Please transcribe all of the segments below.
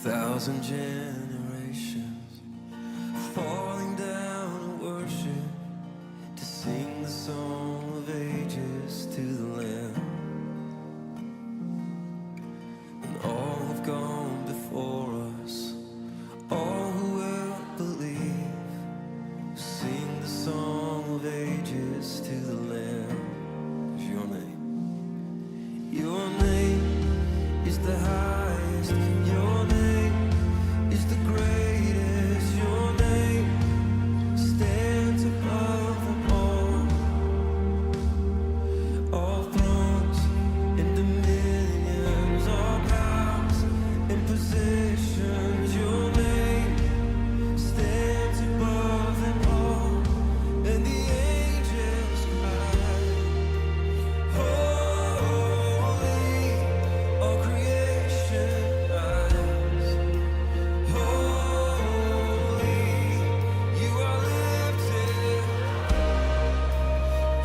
1,000 generations falling down in worship to sing the song of ages to the Lamb. And all have gone before us, all who will believe, sing the song of ages to the Lamb. Is your name? Your name is the highest. Your name is the greatest. Your name stands above them all. All thrones and dominions, all powers and positions. Your name stands above them all. And the angels cry, holy, all creation cries, holy, you are lifted,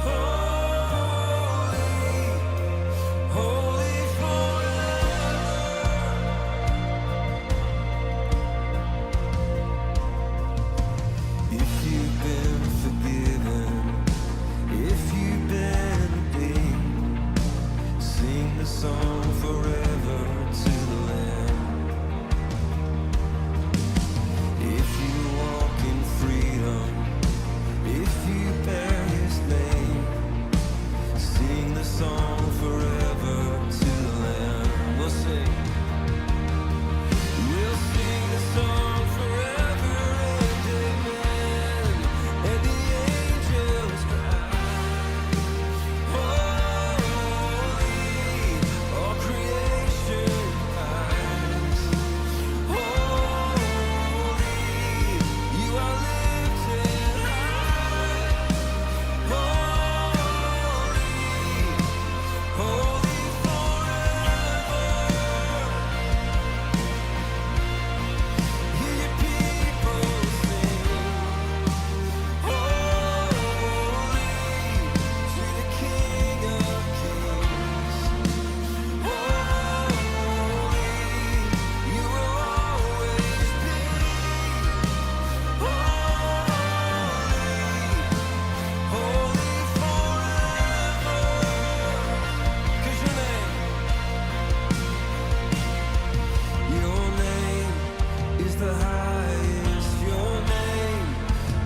holy, holy forever. If you've been forgiven, if you've been redeemed, sing the song forever to the Lamb. If you walk in freedom, if you bear His name, sing the song forever to the Lamb. We'll sing. We'll sing the song forever and amen. And the angels cry, holy, all creation cries, holy, you are lifted high, holy, holy forever. Hear your people sing, holy to the King of Kings, holy, you will always be, holy, holy forever. 'Cause your name is the highest. Your name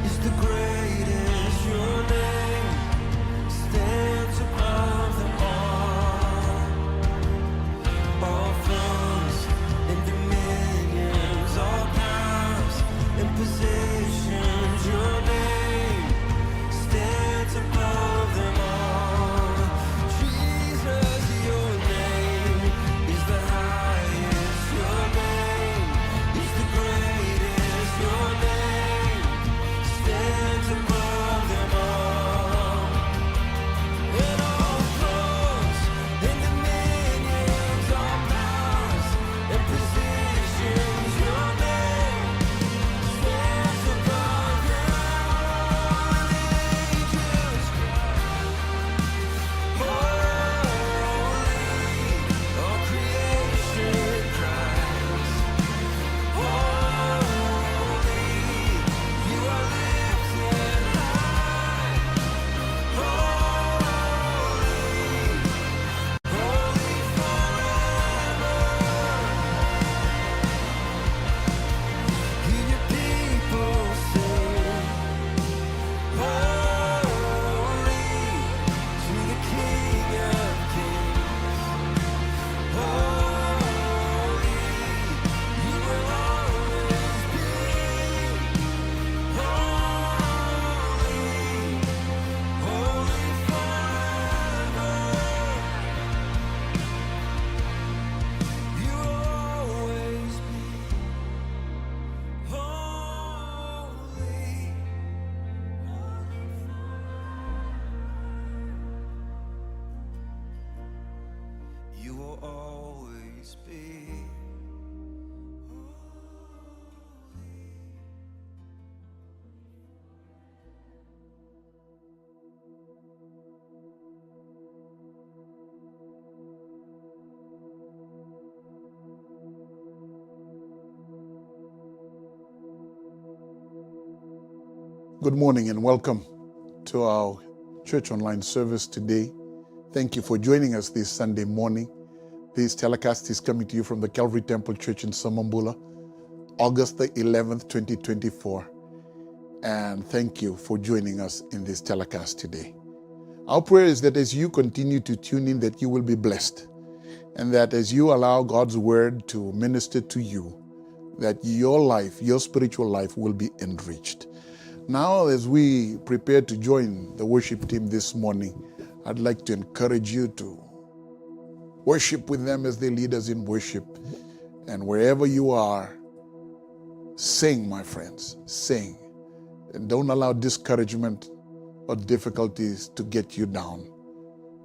is the greatest. Your name stands above them all. All thrones and dominions, all powers and positions. Your name stands above them all. Jesus, your name is the highest. Your name is the greatest. Your name stands above them all. And all thrones and dominions, all powers and positions. Your name stands above them all. And the angels holy, all creation cries, holy, you are lifted high, holy, holy forever. Hear your people sing, holy to the King of Kings, holy, you will always be, holy, holy forever. You will always be, holy, you will always be. Good morning and welcome to our church online service today. Thank you for joining us this Sunday morning. This telecast is coming to you from the Calvary Temple Church in Samambula, August the 11th, 2024. And thank you for joining us in this telecast today. Our prayer is that as you continue to tune in, that you will be blessed. And that as you allow God's word to minister to you, that your life, your spiritual life will be enriched. Now, as we prepare to join the worship team this morning, I'd like to encourage you to worship with them as they lead us in worship. And wherever you are, sing, my friends, sing. And don't allow discouragement or difficulties to get you down.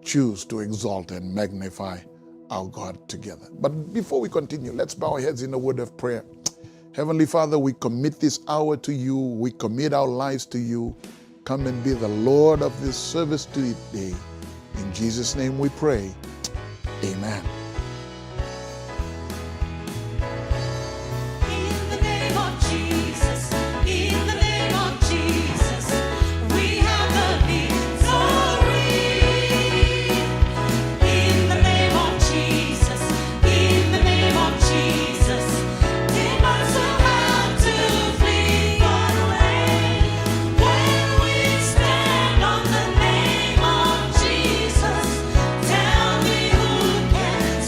Choose to exalt and magnify our God together. But before we continue, let's bow our heads in a word of prayer. Heavenly Father, we commit this hour to you. We commit our lives to you. Come and be the Lord of this service today. In Jesus' name we pray. Amen. In the name of Jesus, in the name of Jesus, we have the victory. In the name of Jesus, in the name of Jesus, demons will have to flee away. When we stand on the name of Jesus, tell me who can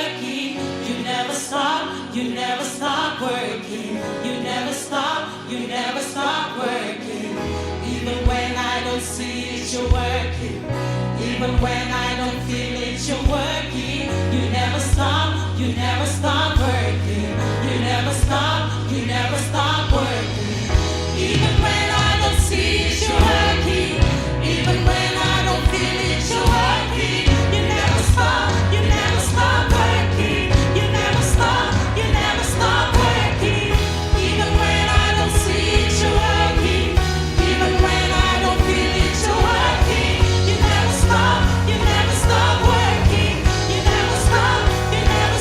working. You never stop working. You never stop working. Even when I don't see it, you're working. Even when I don't feel it, you're working. You never stop working. You never stop working. Even when I don't see it, you're working. Even when I don't feel it, you're working. You never stop working. You never stop working. Even when I don't see it, you're working. Even when I don't feel it, you're working. You never stop working. You never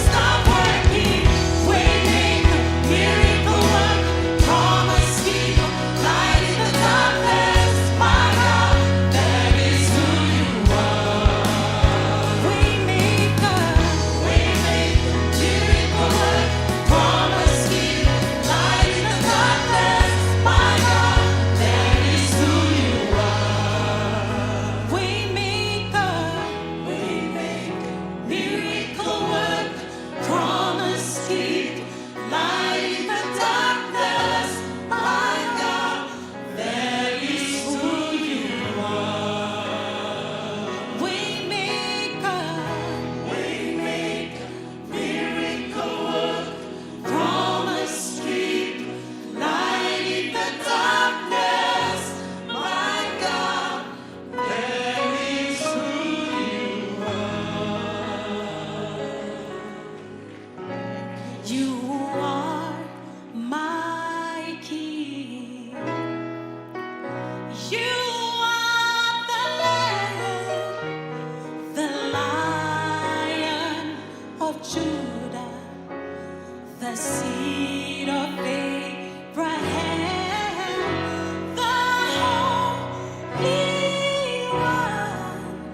stop working. Waymaker, miracle work, promise keeper, light in the darkness. My God, that is who you are. Waymaker, miracle work, promise keeper, light in the darkness. My God, that is who you are. Waymaker, miracle work, promise keep, light in the darkness. My God, that is who you are. Waymaker, miracle work, promise keep, light in the darkness. My God, that is who you are. You are my King. You are the Lion of Judah, the seed of Abraham, the Holy One,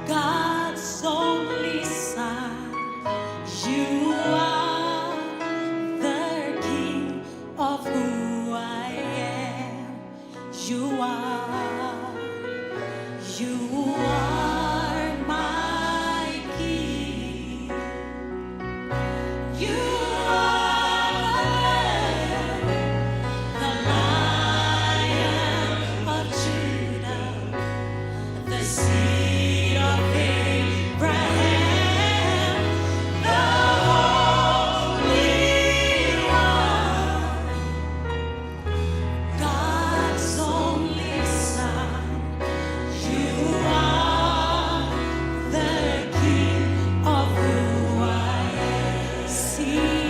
God's only Son. You are the King of who I am. You are my King. You are the Lion of Judah, the seed of Abraham, the Holy One, God's only Son. You are the King of who I am. See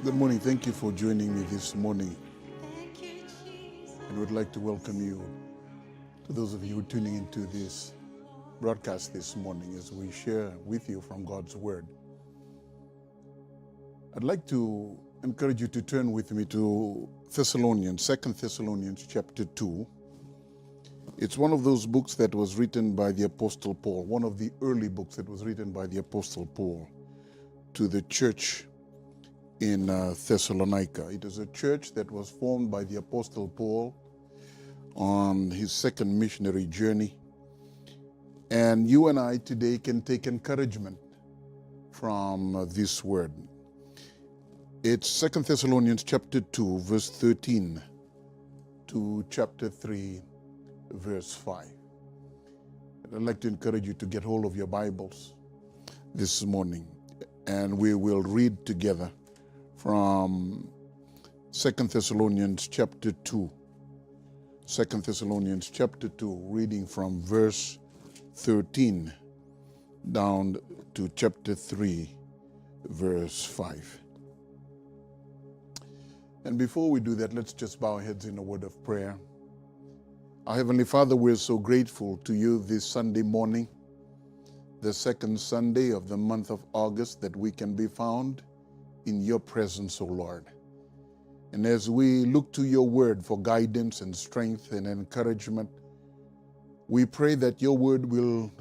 Good morning. Thank you for joining me this morning. Thank you, Jesus. And would like to welcome you, to those of you who are tuning into this broadcast this morning as we share with you from God's Word. I'd like to encourage you to turn with me to Thessalonians, 2 Thessalonians chapter 2. It's one of those books that was written by the Apostle Paul, one of the early books that was written by the Apostle Paul to the church in Thessalonica. It is a church that was formed by the Apostle Paul on his second missionary journey. And you and I today can take encouragement from this word. It's 2 Thessalonians chapter 2, verse 13 to chapter 3, verse 5. And I'd like to encourage you to get hold of your Bibles this morning, and we will read together from 2 Thessalonians chapter 2. 2 Thessalonians chapter 2, reading from verse 13 down to chapter 3, verse 5. And before we do that, let's just bow our heads in a word of prayer. Our Heavenly Father, we're so grateful to you this Sunday morning, the second Sunday of the month of August, that we can be found in your presence, O Lord. And as we look to your word for guidance and strength and encouragement, we pray that your word will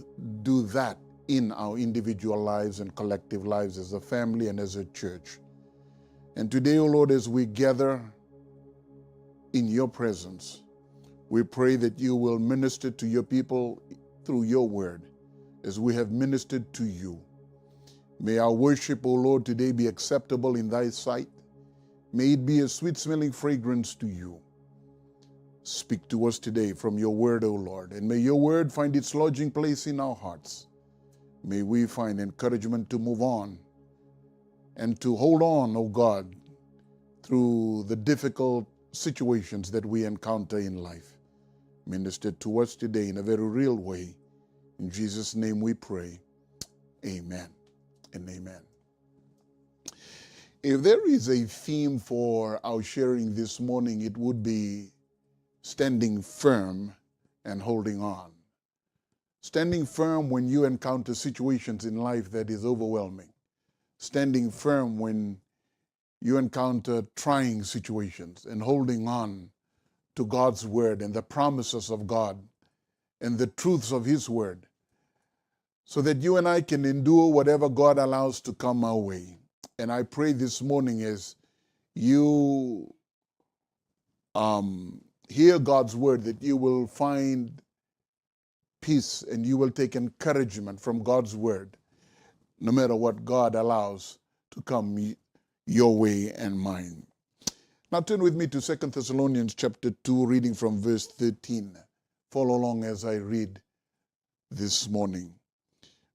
do that in our individual lives and collective lives as a family and as a church. And today, O Lord, as we gather in your presence, we pray that you will minister to your people through your word as we have ministered to you. May our worship, O Lord, today be acceptable in thy sight. May it be a sweet-smelling fragrance to you. Speak to us today from your word, O Lord, and may your word find its lodging place in our hearts. May we find encouragement to move on and to hold on, O God, through the difficult situations that we encounter in life. Minister to us today in a very real way. In Jesus' name we pray. Amen and amen. If there is a theme for our sharing this morning, it would be standing firm and holding on. Standing firm when you encounter situations in life that is overwhelming. Standing firm when you encounter trying situations, and holding on to God's word and the promises of God and the truths of his word, so that you and I can endure whatever God allows to come our way. And I pray this morning as you hear God's word, that you will find peace and you will take encouragement from God's word, no matter what God allows to come your way and mine. Now turn with me to 2 Thessalonians chapter 2, reading from verse 13. Follow along as I read this morning.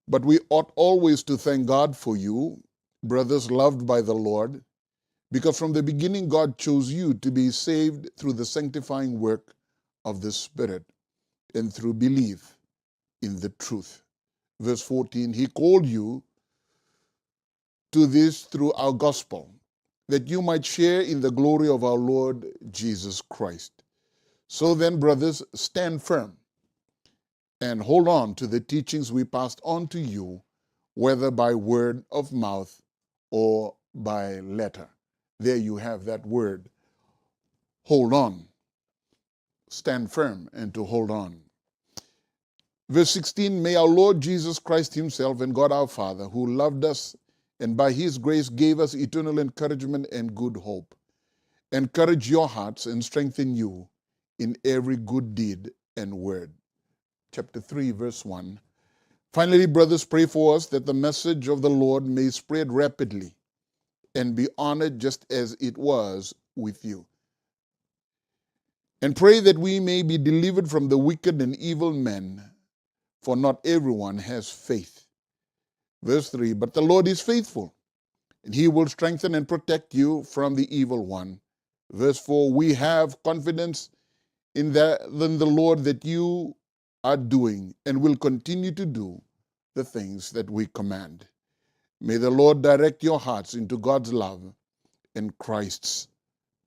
But we ought always to thank God for you, brothers loved by the Lord, because from the beginning God chose you to be saved through the sanctifying work of the Spirit and through belief in the truth. Verse 14, he called you to this through our gospel, that you might share in the glory of our Lord Jesus Christ. So then, brothers, stand firm and hold on to the teachings we passed on to you, whether by word of mouth or by letter. There you have that word. Hold on. Stand firm and to hold on. Verse 16, may our Lord Jesus Christ himself and God our Father, who loved us and by his grace gave us eternal encouragement and good hope, encourage your hearts and strengthen you in every good deed and word. Chapter 3, verse 1. Finally, brothers, pray for us that the message of the Lord may spread rapidly and be honored just as it was with you. And pray that we may be delivered from the wicked and evil men, for not everyone has faith. Verse 3, but the Lord is faithful, and he will strengthen and protect you from the evil one. Verse 4, we have confidence in the Lord that you are doing and will continue to do the things that we command. May the Lord direct your hearts into God's love in Christ's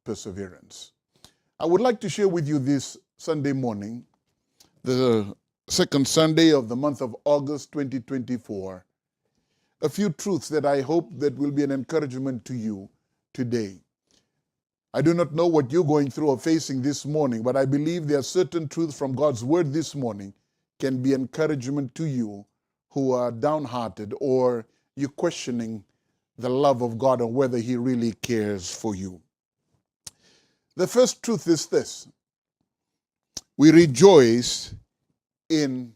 perseverance. I would like to share with you this Sunday morning, the second Sunday of the month of August 2024, a few truths that I hope that will be an encouragement to you today. I do not know what you're going through or facing this morning, but I believe there are certain truths from God's word this morning can be encouragement to you who are downhearted or you're questioning the love of God and whether he really cares for you. The first truth is this: we rejoice in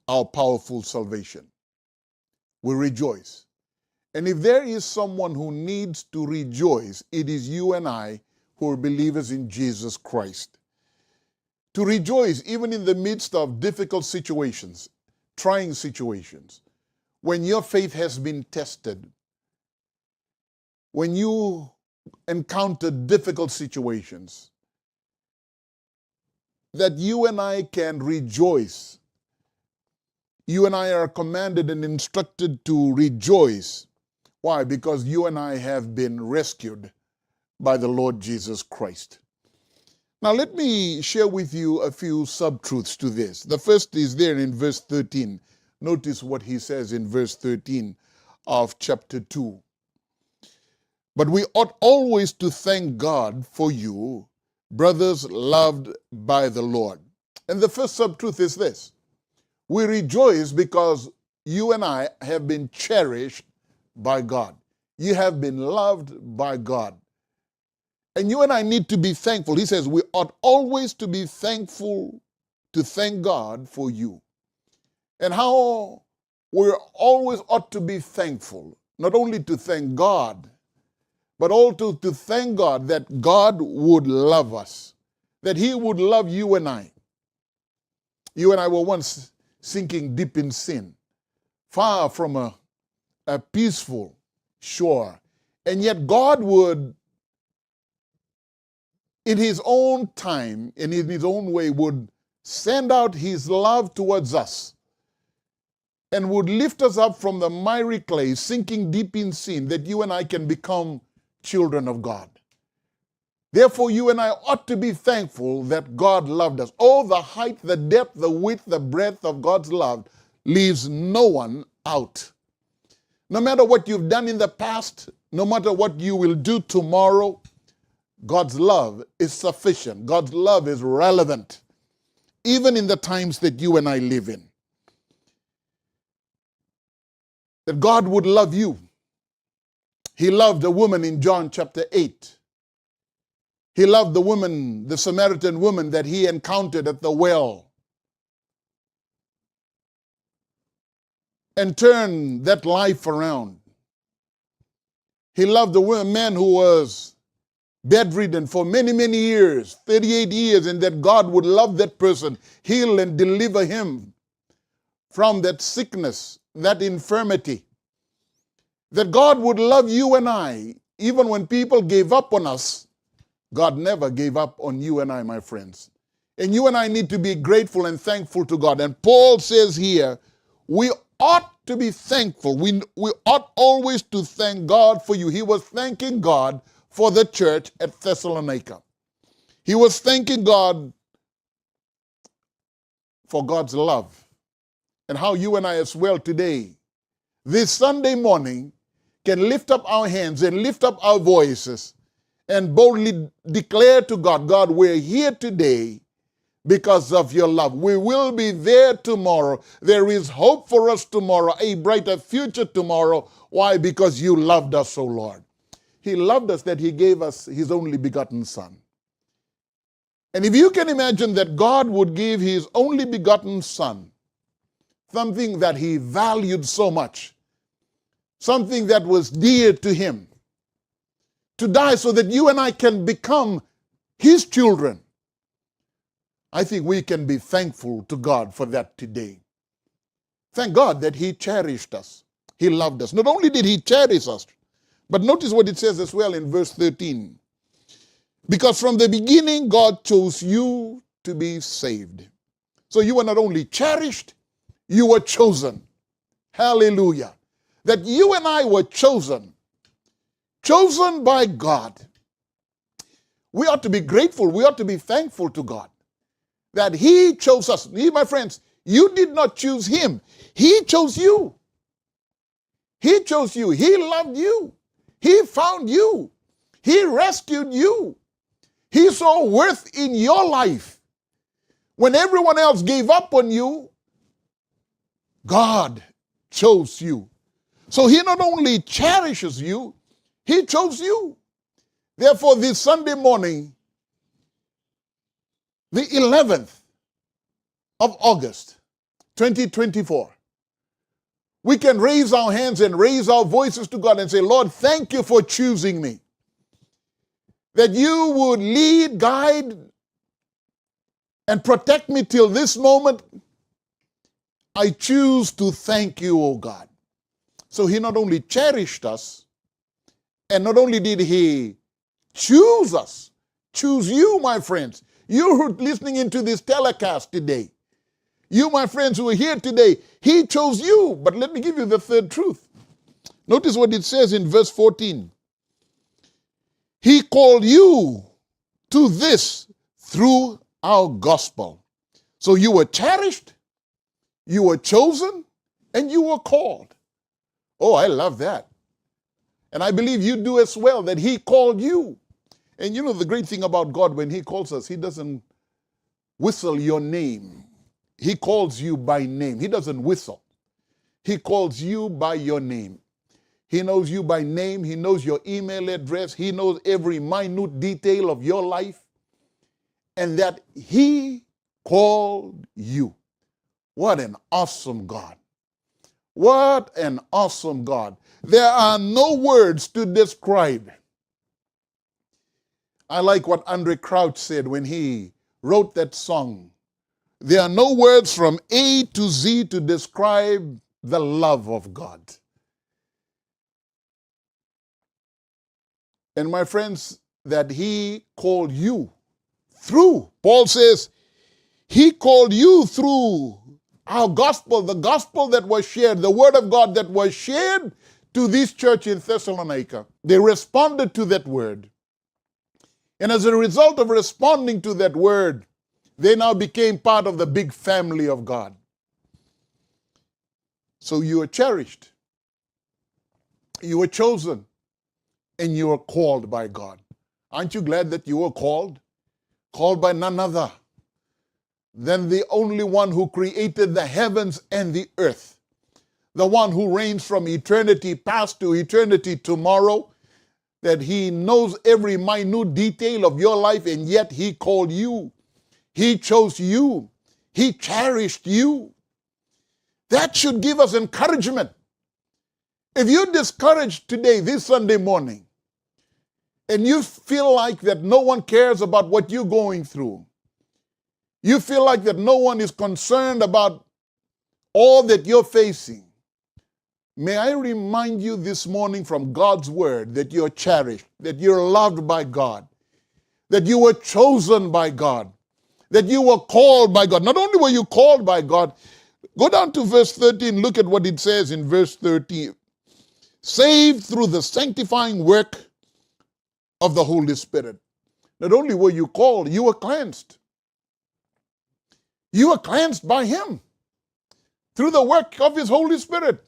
our powerful salvation. We rejoice. And if there is someone who needs to rejoice, it is you and I who are believers in Jesus Christ. To rejoice even in the midst of difficult situations, trying situations, when your faith has been tested, when you encounter difficult situations, that you and I can rejoice. You and I are commanded and instructed to rejoice. Why? Because you and I have been rescued by the Lord Jesus Christ. Now let me share with you a few sub-truths to this. The first is there in verse 13. Notice what he says in verse 13 of chapter 2. But we ought always to thank God for you, brothers loved by the Lord. And the first sub-truth is this: we rejoice because you and I have been cherished by God. You have been loved by God. And you and I need to be thankful. He says we ought always to be thankful, to thank God for you. And how we always ought to be thankful, not only to thank God, but also to thank God that God would love us, that he would love you and I. You and I were once sinking deep in sin, far from a peaceful shore. And yet God would, in his own time, and in his own way, would send out his love towards us and would lift us up from the miry clay, sinking deep in sin, that you and I can become children of God. Therefore, you and I ought to be thankful that God loved us. Oh, the height, the depth, the width, the breadth of God's love leaves no one out. No matter what you've done in the past, no matter what you will do tomorrow, God's love is sufficient. God's love is relevant, even in the times that you and I live in. That God would love you. He loved a woman in John chapter 8. He loved the woman, the Samaritan woman that he encountered at the well, and turned that life around. He loved the man who was bedridden for many, many years, 38 years, and that God would love that person, heal and deliver him from that sickness, that infirmity. That God would love you and I, even when people gave up on us. God never gave up on you and I, my friends. And you and I need to be grateful and thankful to God. And Paul says here, we ought to be thankful. We ought always to thank God for you. He was thanking God for the church at Thessalonica. He was thanking God for God's love. And how you and I as well today, this Sunday morning, can lift up our hands and lift up our voices and boldly declare to God, God, we're here today because of your love. We will be there tomorrow. There is hope for us tomorrow, a brighter future tomorrow. Why? Because you loved us, O Lord. He loved us that he gave us his only begotten Son. And if you can imagine that God would give his only begotten Son, something that he valued so much, something that was dear to him, to die so that you and I can become his children, I think we can be thankful to God for that today. Thank God that he cherished us. He loved us. Not only did he cherish us, but notice what it says as well in verse 13. Because from the beginning, God chose you to be saved. So you were not only cherished, you were chosen. Hallelujah. That you and I were chosen. chosen by God. We ought to be grateful. We ought to be thankful to God that He chose us. My friends, you did not choose Him. He chose you. He chose you. He loved you. He found you. He rescued you. He saw worth in your life. When everyone else gave up on you, God chose you. So He not only cherishes you, He chose you. Therefore, this Sunday morning, the 11th of August, 2024, we can raise our hands and raise our voices to God and say, Lord, thank you for choosing me. That you would lead, guide, and protect me till this moment. I choose to thank you, O God. So He not only cherished us, and not only did He choose us, choose you, my friends. You who are listening into this telecast today, you, my friends, who are here today, He chose you. But let me give you the third truth. Notice what it says in verse 14. He called you to this through our gospel. So you were cherished, you were chosen, and you were called. Oh, I love that. And I believe you do as well, that He called you. And you know the great thing about God, when He calls us, He doesn't whistle your name. He calls you by name. He doesn't whistle. He calls you by your name. He knows you by name. He knows your email address. He knows every minute detail of your life. And that He called you. What an awesome God. What an awesome God. There are no words to describe. I like what Andre Crouch said when he wrote that song. There are no words from A to Z to describe the love of God. And my friends, that He called you through. Paul says, He called you through our gospel, the gospel that was shared, the word of God that was shared to this church in Thessalonica. They responded to that word. And as a result of responding to that word, they now became part of the big family of God. So you are cherished, you were chosen, and you are called by God. Aren't you glad that you were called? Called by none other than the only one who created the heavens and the earth. The one who reigns from eternity past to eternity tomorrow, that He knows every minute detail of your life, and yet He called you. He chose you. He cherished you. That should give us encouragement. If you're discouraged today, this Sunday morning, and you feel like that no one cares about what you're going through, you feel like that no one is concerned about all that you're facing, may I remind you this morning from God's word that you're cherished, that you're loved by God, that you were chosen by God, that you were called by God. Not only were you called by God, go down to verse 13, look at what it says in verse 13. Saved through the sanctifying work of the Holy Spirit. Not only were you called, you were cleansed. You were cleansed by Him through the work of His Holy Spirit.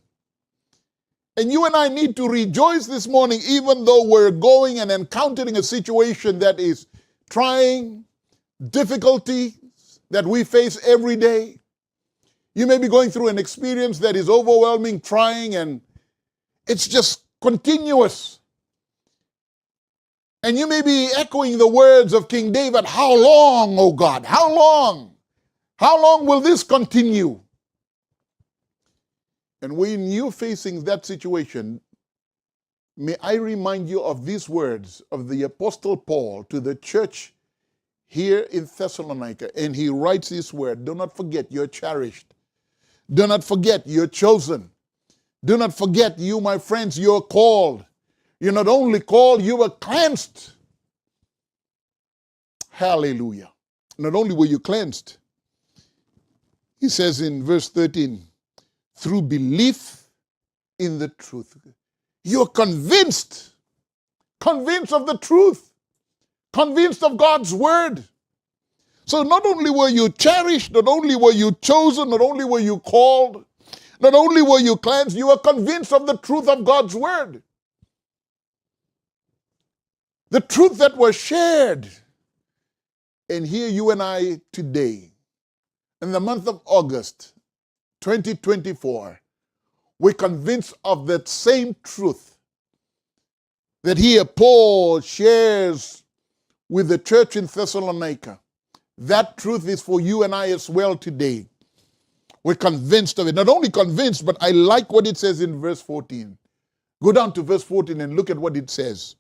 And you and I need to rejoice this morning, even though we're going and encountering a situation that is trying, difficulty that we face every day. You may be going through an experience that is overwhelming, trying, and it's just continuous. And you may be echoing the words of King David, how long, O God? How long? How long will this continue? And when you're facing that situation, may I remind you of these words of the Apostle Paul to the church here in Thessalonica. And he writes this word, do not forget you're cherished. Do not forget you're chosen. Do not forget you, my friends, you're called. You're not only called, you were cleansed. Hallelujah. Not only were you cleansed, he says in verse 13, through belief in the truth. You're convinced convinced of the truth, convinced of God's word. So not only were you cherished, not only were you chosen, not only were you called, not only were you cleansed, you were convinced of the truth of God's word. The truth that was shared. And here you and I today, in the month of August 2024, we're convinced of that same truth that here Paul shares with the church in Thessalonica. That truth is for you and I as well today. We're convinced of it. Not only convinced, but I like what it says in verse 14. Go down to verse 14 and look at what it says.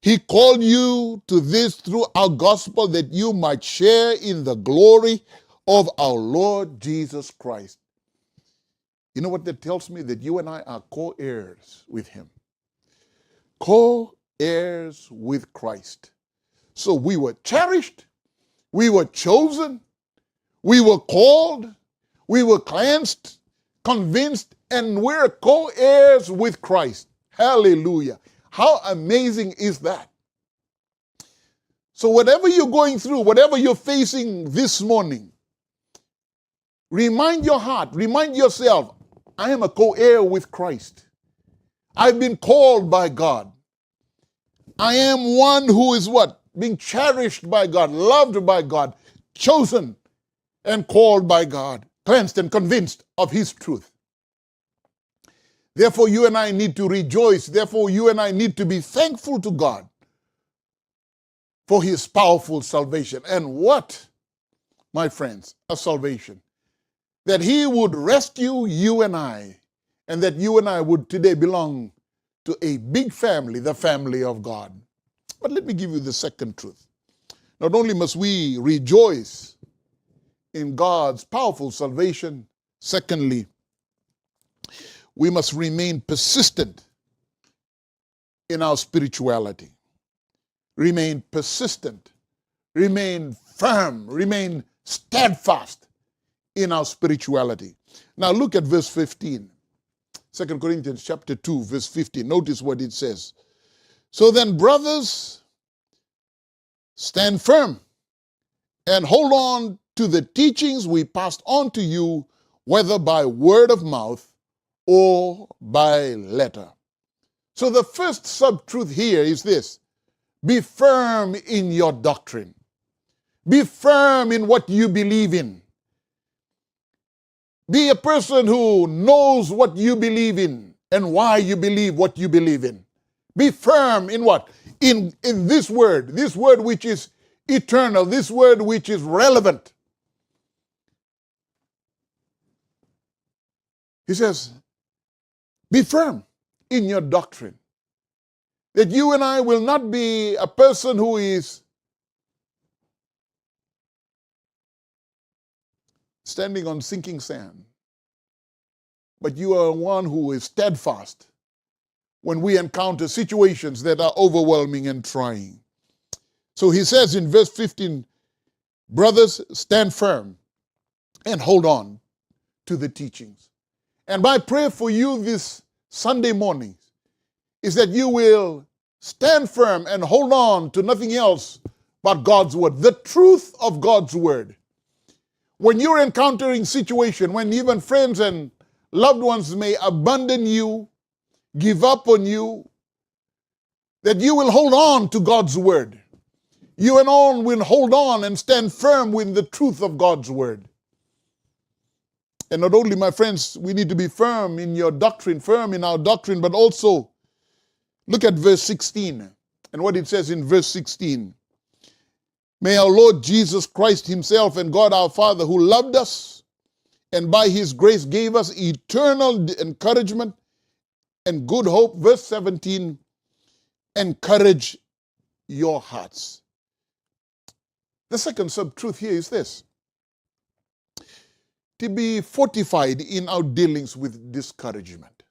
He called you to this through our gospel that you might share in the glory of our Lord Jesus Christ. You know what that tells me? That you and I are co-heirs with him. Co-heirs with Christ. So we were cherished, we were chosen, we were called, we were cleansed, convinced, and we're co-heirs with Christ. Hallelujah. How amazing is that? So whatever you're going through, whatever you're facing this morning, remind your heart, remind yourself, I am a co-heir with Christ. I've been called by God. I am one who is what? Being cherished by God, loved by God, chosen and called by God, cleansed and convinced of his truth. Therefore, you and I need to rejoice. Therefore, you and I need to be thankful to God for his powerful salvation. And what, my friends, a salvation. That he would rescue you and I, and that you and I would today belong to a big family, the family of God. But let me give you the second truth. Not only must we rejoice in God's powerful salvation, secondly, we must remain persistent in our spirituality. Remain persistent, remain firm, remain steadfast in our spirituality. Now look at verse 15. 2 Corinthians chapter 2, verse 15. Notice what it says. So then, brothers, stand firm and hold on to the teachings we passed on to you, whether by word of mouth or by letter. So the first sub-truth here is this. Be firm in your doctrine. Be firm in what you believe in. Be a person who knows what you believe in and why you believe what you believe in. Be firm in what? In this word which is eternal, this word which is relevant. He says, be firm in your doctrine. That you and I will not be a person who is standing on sinking sand, but you are one who is steadfast when we encounter situations that are overwhelming and trying. So he says in verse 15, brothers, stand firm and hold on to the teachings. And my prayer for you this Sunday morning is that you will stand firm and hold on to nothing else but God's word, the truth of God's word. When you're encountering situations, when even friends and loved ones may abandon you, give up on you, that you will hold on to God's word. You and all will hold on and stand firm with the truth of God's word. And not only, my friends, we need to be firm in your doctrine, firm in our doctrine, but also look at verse 16 and what it says in verse 16. May our Lord Jesus Christ himself and God our Father, who loved us and by his grace gave us eternal encouragement and good hope, verse 17, encourage your hearts. The second sub-truth here is this. To be fortified in our dealings with discouragement.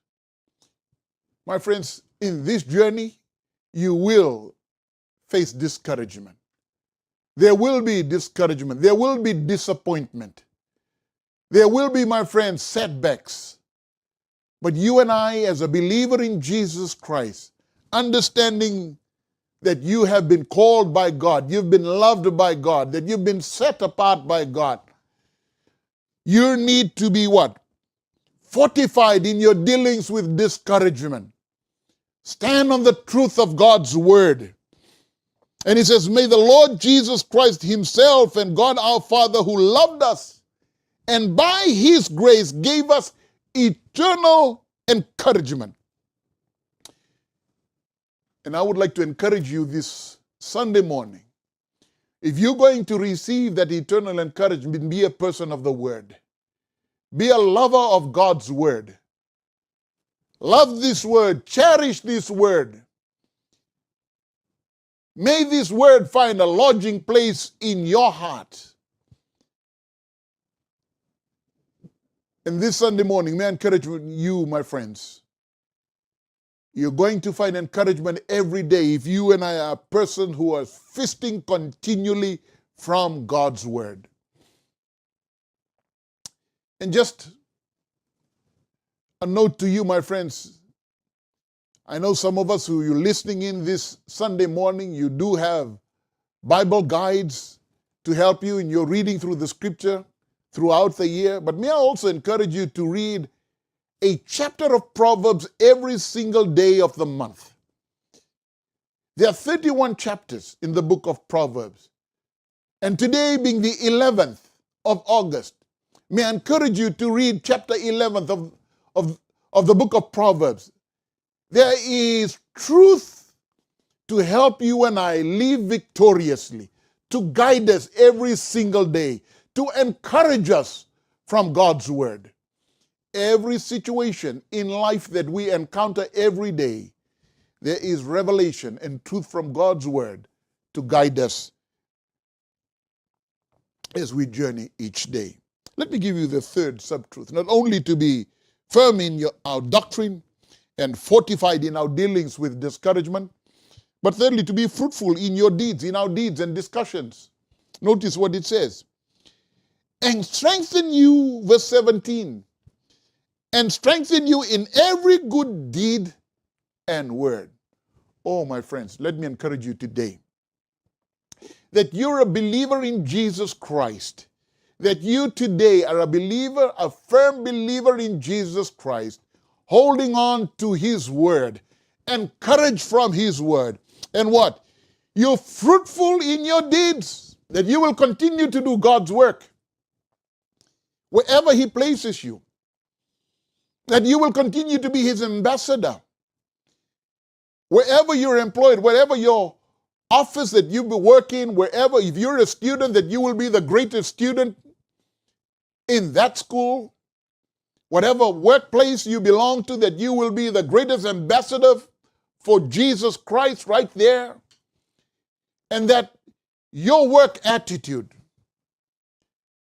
My friends, in this journey, you will face discouragement. There will be discouragement. There will be disappointment. There will be, my friends, setbacks. But you and I, as a believer in Jesus Christ, understanding that you have been called by God, you've been loved by God, that you've been set apart by God, you need to be what? Fortified in your dealings with discouragement. Stand on the truth of God's word. And he says, may the Lord Jesus Christ himself and God our Father, who loved us and by his grace gave us eternal encouragement. And I would like to encourage you this Sunday morning. If you're going to receive that eternal encouragement, be a person of the word. Be a lover of God's word. Love this word. Cherish this word. May this word find a lodging place in your heart. And this Sunday morning, may I encourage you, my friends. You're going to find encouragement every day if you and I are a person who are feasting continually from God's word. And just a note to you, my friends. I know some of us who you're listening in this Sunday morning, you do have Bible guides to help you in your reading through the scripture throughout the year. But may I also encourage you to read a chapter of Proverbs every single day of the month. There are 31 chapters in the book of Proverbs. And today being the 11th of August, may I encourage you to read chapter 11th of the book of Proverbs. There is truth to help you and I live victoriously, to guide us every single day, to encourage us from God's word. Every situation in life that we encounter every day, there is revelation and truth from God's word to guide us as we journey each day. Let me give you the third sub-truth, not only to be firm in our doctrine and fortified in our dealings with discouragement, but thirdly, to be fruitful in your deeds, in our deeds and discussions. Notice what it says. And strengthen you, verse 17, and strengthen you in every good deed and word. Oh, my friends, let me encourage you today that you're a believer in Jesus Christ, that you today are a believer, a firm believer in Jesus Christ, holding on to his word, encouraged from his word. And what? You're fruitful in your deeds, that you will continue to do God's work wherever he places you, that you will continue to be his ambassador. Wherever you're employed, wherever your office that you work in, wherever, if you're a student, that you will be the greatest student in that school. Whatever workplace you belong to, that you will be the greatest ambassador for Jesus Christ right there. And that your work attitude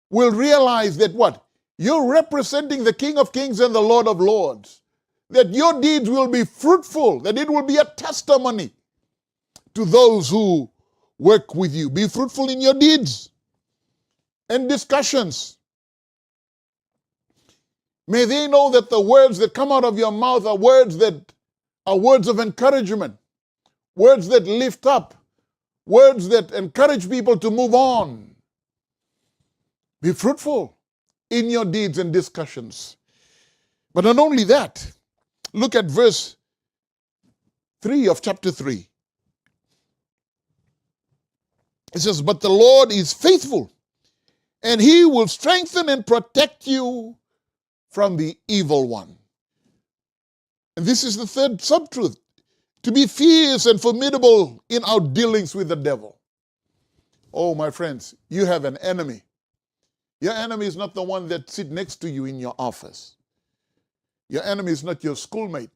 will realize that what? You're representing the King of Kings and the Lord of Lords. That your deeds will be fruitful, that it will be a testimony to those who work with you. Be fruitful in your deeds and discussions. May they know that the words that come out of your mouth are words of encouragement, words that lift up, words that encourage people to move on. Be fruitful in your deeds and discussions. But not only that, look at verse 3 of chapter 3. It says, but the Lord is faithful, and he will strengthen and protect you from the evil one. And this is the third sub-truth, to be fierce and formidable in our dealings with the devil. Oh, my friends, you have an enemy. Your enemy is not the one that sits next to you in your office. Your enemy is not your schoolmate.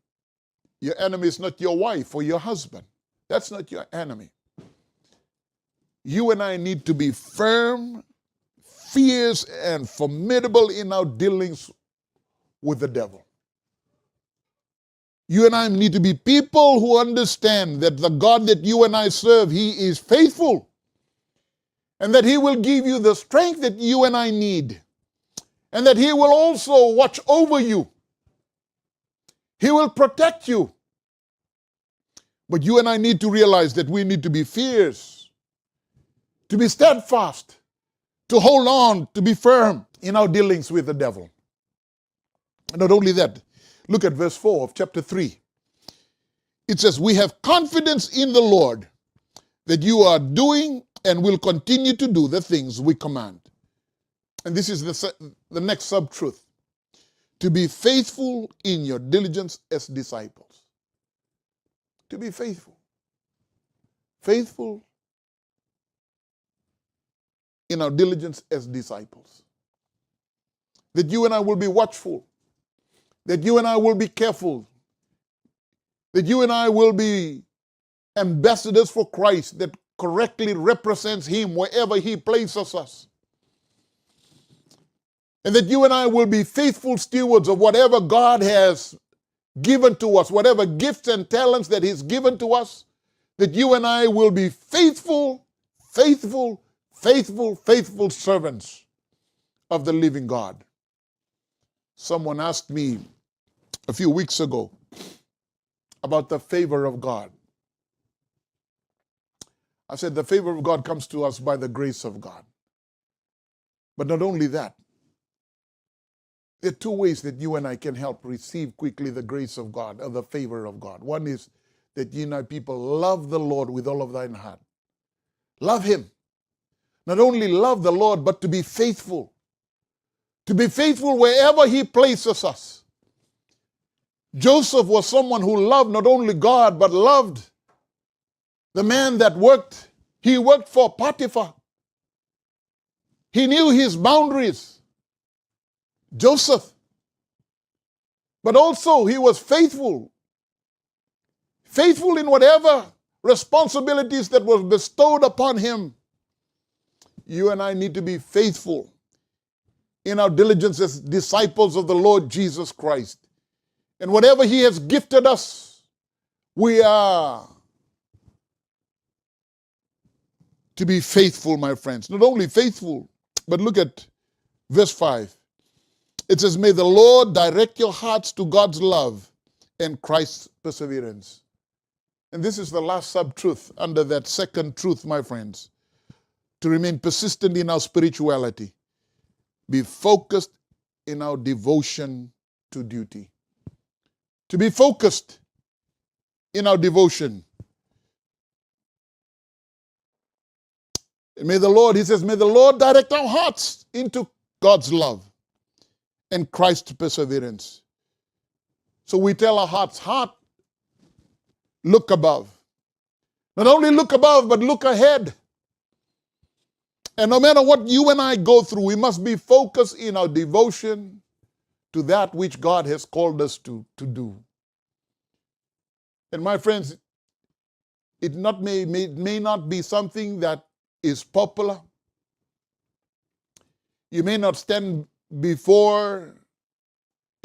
Your enemy is not your wife or your husband. That's not your enemy. You and I need to be firm, fierce, and formidable in our dealings with the devil. You and I need to be people who understand that the God that you and I serve, he is faithful, and that he will give you the strength that you and I need, and that he will also watch over you. He will protect you. But you and I need to realize that we need to be fierce, to be steadfast, to hold on, to be firm in our dealings with the devil. And not only that, look at verse 4 of chapter 3. It says, we have confidence in the Lord that you are doing and will continue to do the things we command. And this is the next sub-truth. To be faithful in your diligence as disciples. To be faithful. Faithful in our diligence as disciples. That you and I will be watchful. That you and I will be careful. That you and I will be ambassadors for Christ that correctly represents Him wherever He places us. And that you and I will be faithful stewards of whatever God has given to us, whatever gifts and talents that He's given to us, that you and I will be faithful, faithful, faithful, faithful servants of the living God. Someone asked me a few weeks ago about the favor of God. I said the favor of God comes to us by the grace of God. But not only that, there are two ways that you and I can help receive quickly the grace of God or the favor of God. One is that you and I people love the Lord with all of thine heart. Love Him. Not only love the Lord, but to be faithful. To be faithful wherever He places us. Joseph was someone who loved not only God, but loved the man that worked. He worked for Potiphar. He knew his boundaries. Joseph. But also he was faithful. Faithful in whatever responsibilities that was bestowed upon him. You and I need to be faithful in our diligence as disciples of the Lord Jesus Christ. And whatever He has gifted us, we are to be faithful, my friends. Not only faithful, but look at verse 5. It says, may the Lord direct your hearts to God's love and Christ's perseverance. And this is the last sub-truth under that second truth, my friends. To remain persistent in our spirituality. Be focused in our devotion to duty. To be focused in our devotion. May the Lord, he says, may the Lord direct our hearts into God's love and Christ's perseverance. So we tell our hearts, heart, look above. Not only look above, but look ahead. And no matter what you and I go through, we must be focused in our devotion to that which God has called us to do. And my friends, it may not be something that is popular. You may not stand before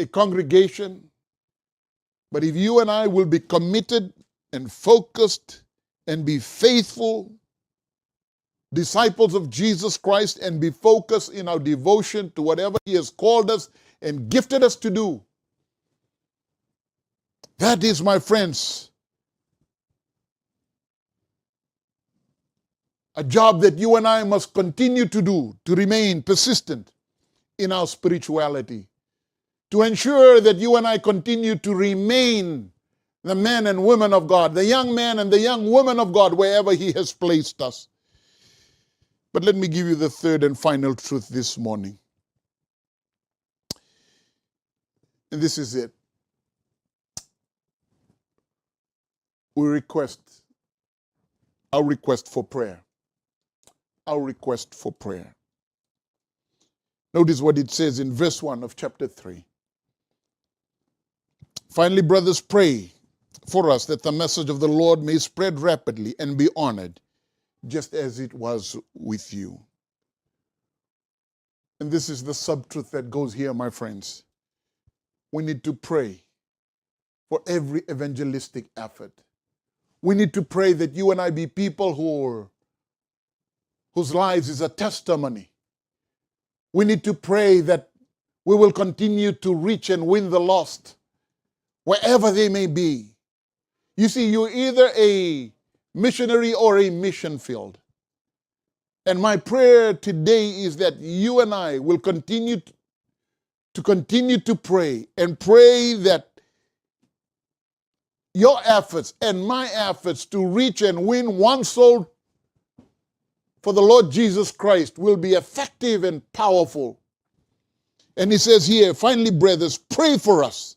a congregation, but if you and I will be committed and focused and be faithful disciples of Jesus Christ and be focused in our devotion to whatever He has called us and gifted us to do. That is, my friends, a job that you and I must continue to do, to remain persistent in our spirituality, to ensure that you and I continue to remain the men and women of God, the young man and the young woman of God, wherever He has placed us. But let me give you the third and final truth this morning. And this is it. Our request for prayer. Our request for prayer. Notice what it says in verse 1 of chapter 3. Finally, brothers, pray for us that the message of the Lord may spread rapidly and be honored, just as it was with you. And this is the sub-truth that goes here, my friends. We need to pray for every evangelistic effort. We need to pray that you and I be people whose lives is a testimony. We need to pray that we will continue to reach and win the lost, wherever they may be. You see, you're either a missionary or a mission field. And my prayer today is that you and I will continue to pray, and pray that your efforts and my efforts to reach and win one soul for the Lord Jesus Christ will be effective and powerful. And he says here, finally, brothers, pray for us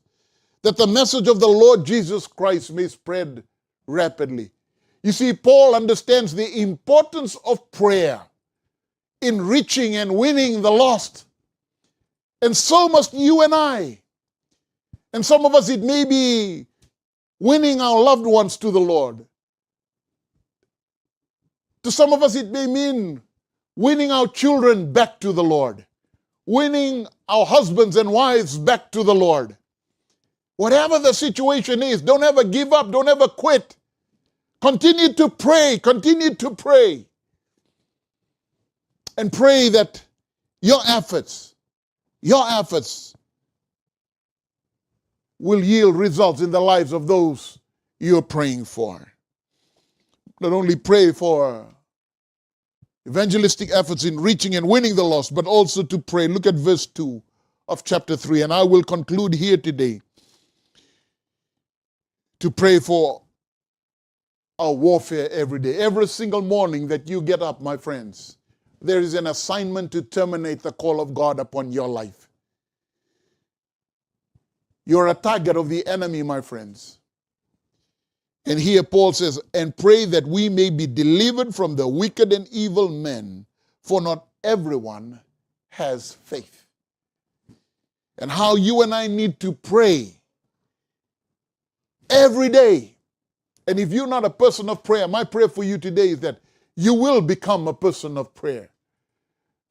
that the message of the Lord Jesus Christ may spread rapidly. You see, Paul understands the importance of prayer in reaching and winning the lost. And so must you and I. And some of us, it may be winning our loved ones to the Lord. To some of us, it may mean winning our children back to the Lord, winning our husbands and wives back to the Lord. Whatever the situation is, don't ever give up, don't ever quit. Continue to pray, and pray that your efforts will yield results in the lives of those you're praying for. Not only pray for evangelistic efforts in reaching and winning the lost, but also to pray. Look at verse 2 of chapter 3, and I will conclude here today. To pray for our warfare every day. Every single morning that you get up, my friends, there is an assignment to terminate the call of God upon your life. You're a target of the enemy, my friends. And here Paul says, and pray that we may be delivered from the wicked and evil men, for not everyone has faith. And how you and I need to pray every day. And if you're not a person of prayer, my prayer for you today is that you will become a person of prayer.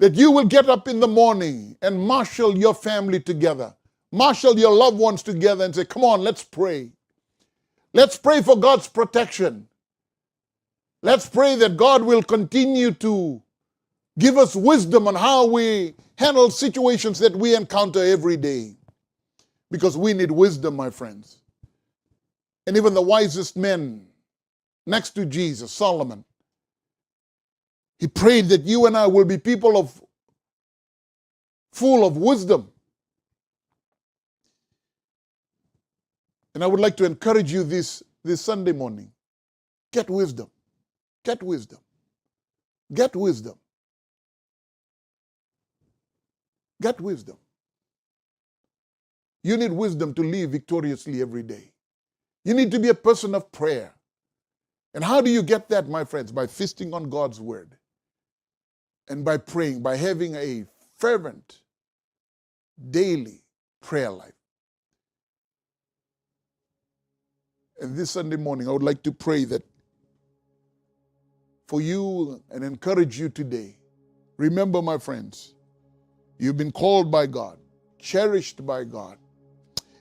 That you will get up in the morning and marshal your family together, marshal your loved ones together and say, come on, let's pray. Let's pray for God's protection. Let's pray that God will continue to give us wisdom on how we handle situations that we encounter every day. Because we need wisdom, my friends. And even the wisest men next to Jesus, Solomon, he prayed that you and I will be people full of wisdom. And I would like to encourage you this Sunday morning. Get wisdom. Get wisdom. Get wisdom. Get wisdom. You need wisdom to live victoriously every day. You need to be a person of prayer. And how do you get that, my friends? By feasting on God's word. And by praying, by having a fervent, daily prayer life. And this Sunday morning, I would like to pray that for you and encourage you today. Remember, my friends, you've been called by God, cherished by God.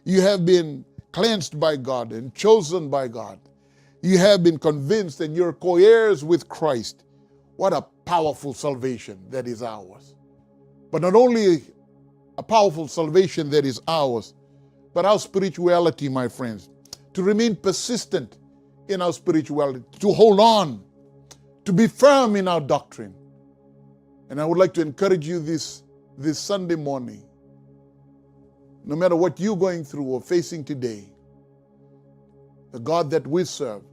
You have been cleansed by God and chosen by God. You have been convinced and you're co-heirs with Christ. What a powerful salvation that is ours. But not only a powerful salvation that is ours, but our spirituality, my friends, to remain persistent in our spirituality, to hold on, to be firm in our doctrine. And I would like to encourage you this Sunday morning, no matter what you're going through or facing today, the God that we serve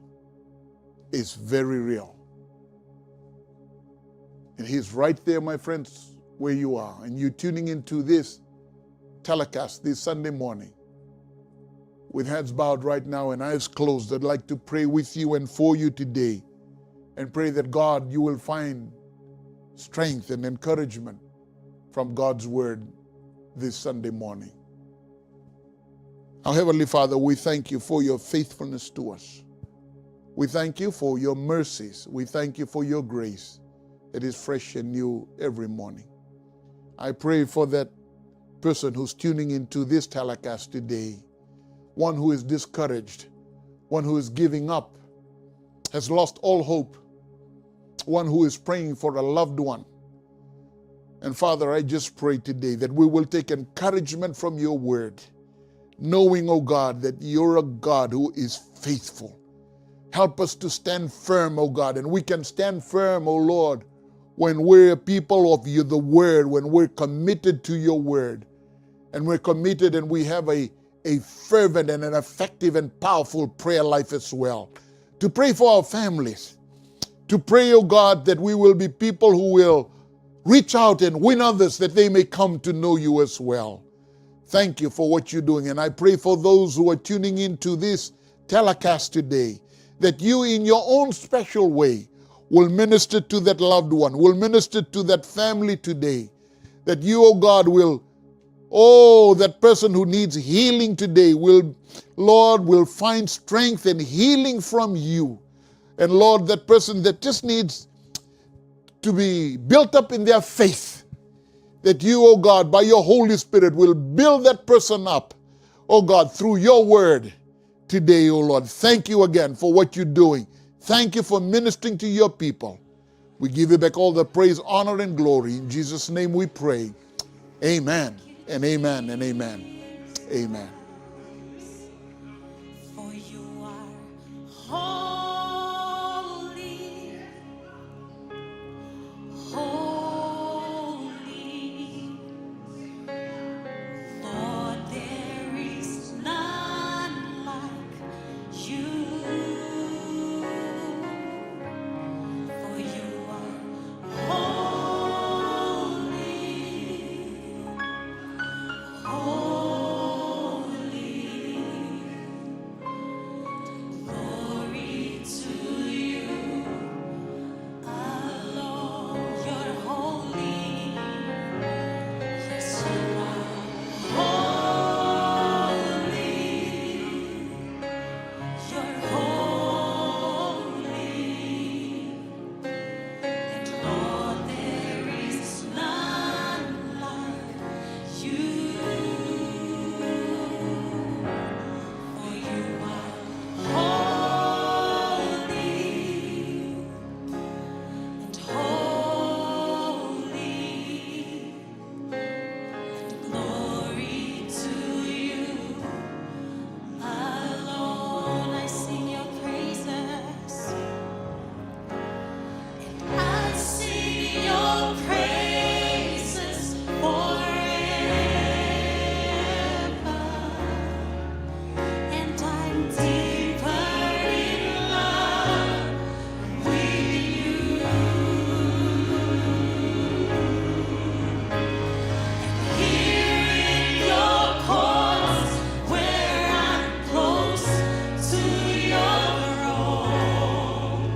is very real. And He's right there, my friends, where you are. And you're tuning into this telecast this Sunday morning. With heads bowed right now and eyes closed, I'd like to pray with you and for you today. And pray that God, you will find strength and encouragement from God's word this Sunday morning. Our Heavenly Father, we thank you for your faithfulness to us. We thank you for your mercies. We thank you for your grace that is fresh and new every morning. I pray for that person who's tuning into this telecast today, one who is discouraged, one who is giving up, has lost all hope, one who is praying for a loved one. And Father, I just pray today that we will take encouragement from your word, knowing, oh God, that you're a God who is faithful. Help us to stand firm, O God. And we can stand firm, O Lord, when we're people of you, the word, when we're committed to your word. And we're committed and we have a fervent and an effective and powerful prayer life as well. To pray for our families. To pray, O God, that we will be people who will reach out and win others that they may come to know you as well. Thank you for what you're doing. And I pray for those who are tuning into this telecast today, that you in your own special way will minister to that loved one, will minister to that family today. That you, oh God, will, that person who needs healing today will, Lord, will find strength and healing from you. And Lord, that person that just needs to be built up in their faith, that you, oh God, by your Holy Spirit will build that person up, oh God, through your word today, oh Lord. Thank you again for what you're doing. Thank you for ministering to your people. We give you back all the praise, honor, and glory. In Jesus' name we pray. Amen and amen and amen. Amen. For you are holy, holy. Lord, there is none like you. For you are holy, holy. Glory to you alone. You're holy. Yes, you are holy. You're holy. And Lord, there is none like you. For you are holy and holy. And glory to you alone. I sing your praises. I sing your praises forever. And I'm deeper in love with you. Here in your courts, where I'm close to your throne,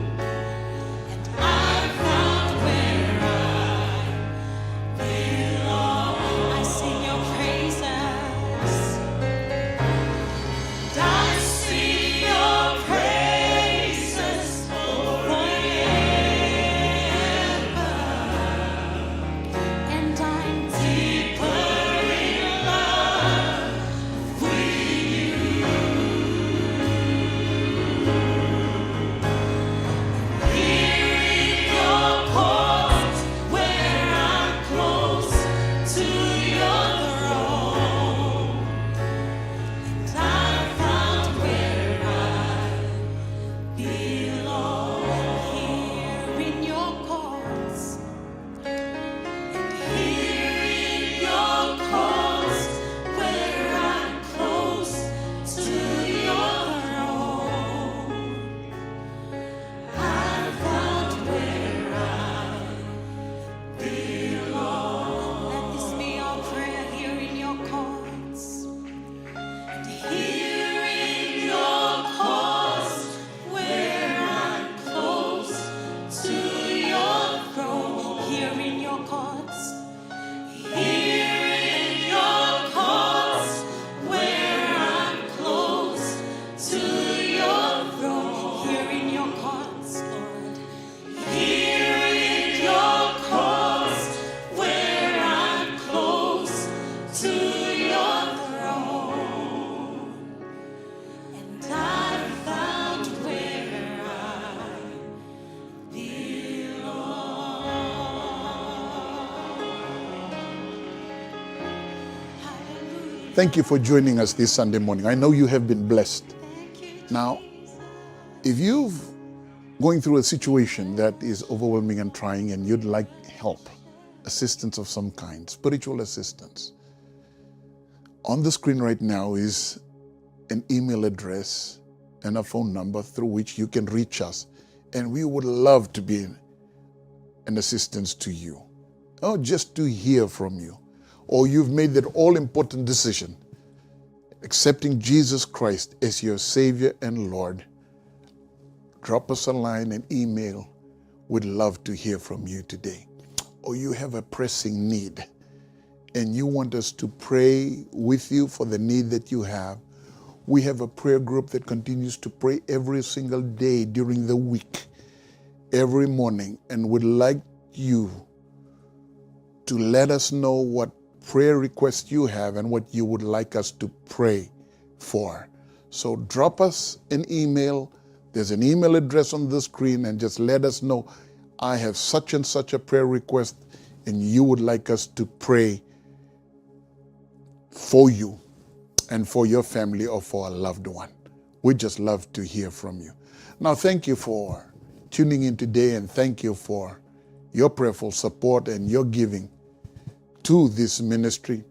and I'm found where I belong. I sing your praises. I sing your praises forever. And I'm deeper in love with you. Here in your courts, where I'm close to your throne, and I'm found where I belong. Here in your courts, and here in your courts, where I'm close to your throne, I'm found where I belong. Let this be our prayer here in your courts. And here in your courts, where I'm close to your throne. Here in your courts. Here in your courts, where I'm close to your throne. Here in your courts, Lord. Here in your courts, where I'm close to your throne. And I'm found where I belong. Hallelujah. Thank you for joining us this Sunday morning. I know you have been blessed. Thank you, Now, Jesus. If you're going through a situation that is overwhelming and trying and you'd like help, assistance of some kind, spiritual assistance, on the screen right now is an email address and a phone number through which you can reach us. And we would love to be an assistance to you, or just to hear from you. Or you've made that all-important decision, accepting Jesus Christ as your Savior and Lord. Drop us a line, an email. We'd love to hear from you today. Or you have a pressing need and you want us to pray with you for the need that you have. We have a prayer group that continues to pray every single day during the week, every morning, and would like you to let us know what prayer requests you have and what you would like us to pray for. So drop us an email. There's an email address on the screen, and just let us know, I have such and such a prayer request, and you would like us to pray for you and for your family or for a loved one. We'd just love to hear from you. Now, thank you for tuning in today, and thank you for your prayerful support and your giving to this ministry.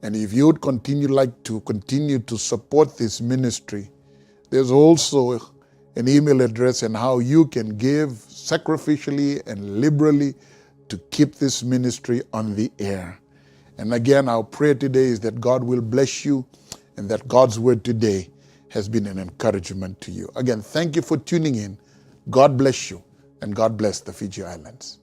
And if you would continue to support this ministry, there's also an email address and how you can give sacrificially and liberally to keep this ministry on the air. And again, our prayer today is that God will bless you and that God's word today has been an encouragement to you. Again, thank you for tuning in. God bless you, and God bless the Fiji Islands.